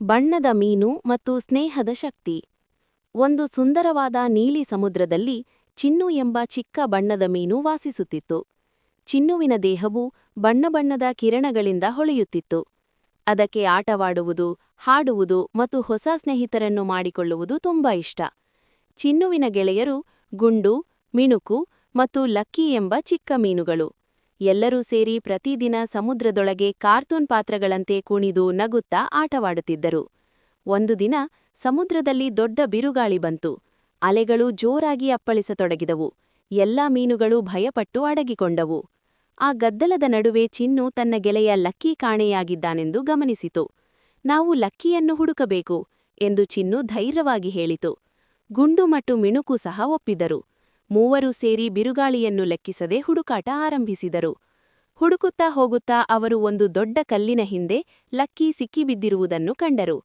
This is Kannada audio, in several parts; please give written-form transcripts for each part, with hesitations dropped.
ಬಣ್ಣದ ಮೀನು ಮತ್ತು ಸ್ನೇಹದ ಶಕ್ತಿ. ಒಂದು ಸುಂದರವಾದ ನೀಲಿ ಸಮುದ್ರದಲ್ಲಿ ಚಿನ್ನು ಎಂಬ ಚಿಕ್ಕ ಬಣ್ಣದ ಮೀನು ವಾಸಿಸುತ್ತಿತ್ತು. ಚಿನ್ನುವಿನ ದೇಹವು ಬಣ್ಣಬಣ್ಣದ ಕಿರಣಗಳಿಂದ ಹೊಳೆಯುತ್ತಿತ್ತು. ಅದಕ್ಕೆ ಆಟವಾಡುವುದು, ಹಾಡುವುದು ಮತ್ತು ಹೊಸ ಸ್ನೇಹಿತರನ್ನು ಮಾಡಿಕೊಳ್ಳುವುದು ತುಂಬಾ ಇಷ್ಟ. ಚಿನ್ನುವಿನ ಗೆಳೆಯರು ಗುಂಡು, ಮಿಣುಕು ಮತ್ತು ಲಕ್ಕಿ ಎಂಬ ಚಿಕ್ಕ ಮೀನುಗಳು. ಎಲ್ಲರೂ ಸೇರಿ ಪ್ರತಿದಿನ ಸಮುದ್ರದೊಳಗೆ ಕಾರ್ಟೂನ್ ಪಾತ್ರಗಳಂತೆ ಕುಣಿದು ನಗುತ್ತಾ ಆಟವಾಡುತ್ತಿದ್ದರು. ಒಂದು ದಿನ ಸಮುದ್ರದಲ್ಲಿ ದೊಡ್ಡ ಬಿರುಗಾಳಿ ಬಂತು. ಅಲೆಗಳು ಜೋರಾಗಿ ಅಪ್ಪಳಿಸತೊಡಗಿದವು. ಎಲ್ಲಾ ಮೀನುಗಳು ಭಯಪಟ್ಟು ಅಡಗಿಕೊಂಡವು. ಆ ಗದ್ದಲದ ನಡುವೆ ಚಿನ್ನು ತನ್ನ ಗೆಳೆಯ ಲಕ್ಕಿ ಕಾಣೆಯಾಗಿದ್ದಾನೆಂದು ಗಮನಿಸಿತು. ನಾವು ಲಕ್ಕಿಯನ್ನು ಹುಡುಕಬೇಕು ಎಂದು ಚಿನ್ನು ಧೈರ್ಯವಾಗಿ ಹೇಳಿತು. ಗುಂಡು ಮತ್ತು ಮಿಣುಕು ಸಹ ಒಪ್ಪಿದರು. ಮೂವರೂ ಸೇರಿ ಬಿರುಗಾಳಿಯನ್ನು ಲೆಕ್ಕಿಸದೆ ಹುಡುಕಾಟ ಆರಂಭಿಸಿದರು. ಹುಡುಕುತ್ತಾ ಹೋಗುತ್ತಾ ಅವರು ಒಂದು ದೊಡ್ಡ ಕಲ್ಲಿನ ಹಿಂದೆ ಲಕ್ಕಿ ಸಿಕ್ಕಿಬಿದ್ದಿರುವುದನ್ನು ಕಂಡರು.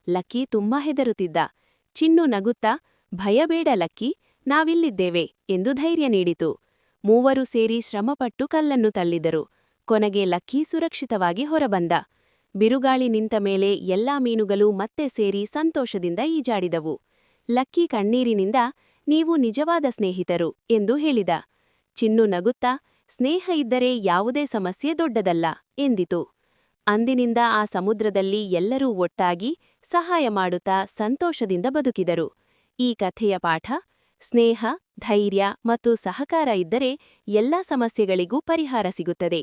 ಲಕ್ಕಿ ತುಂಬಾ ಹೆದರುತ್ತಿದ್ದ. ಚಿನ್ನು ನಗುತ್ತಾ, ಭಯಬೇಡ ಲಕ್ಕಿ, ನಾವಿಲ್ಲಿದ್ದೇವೆ ಎಂದು ಧೈರ್ಯ ನೀಡಿತು. ಮೂವರು ಸೇರಿ ಶ್ರಮಪಟ್ಟು ಕಲ್ಲನ್ನು ತಳ್ಳಿದರು. ಕೊನೆಗೆ ಲಕ್ಕಿ ಸುರಕ್ಷಿತವಾಗಿ ಹೊರಬಂದ. ಬಿರುಗಾಳಿ ನಿಂತ ಮೇಲೆ ಎಲ್ಲಾ ಮೀನುಗಳು ಮತ್ತೆ ಸೇರಿ ಸಂತೋಷದಿಂದ ಈಜಾಡಿದವು. ಲಕ್ಕಿ ಕಣ್ಣೀರಿನಿಂದ, ನೀವು ನಿಜವಾದ ಸ್ನೇಹಿತರು ಎಂದು ಹೇಳಿದ. ಚಿನ್ನು ನಗುತ್ತಾ, ಸ್ನೇಹ ಇದ್ದರೆ ಯಾವುದೇ ಸಮಸ್ಯೆ ದೊಡ್ಡದಲ್ಲ ಎಂದಿತು. ಅಂದಿನಿಂದ ಆ ಸಮುದ್ರದಲ್ಲಿ ಎಲ್ಲರೂ ಒಟ್ಟಾಗಿ ಸಹಾಯ ಮಾಡುತ್ತಾ ಸಂತೋಷದಿಂದ ಬದುಕಿದರು. ಈ ಕಥೆಯ ಪಾಠ: ಸ್ನೇಹ, ಧೈರ್ಯ ಮತ್ತು ಸಹಕಾರ ಇದ್ದರೆ ಎಲ್ಲಾ ಸಮಸ್ಯೆಗಳಿಗೂ ಪರಿಹಾರ ಸಿಗುತ್ತದೆ.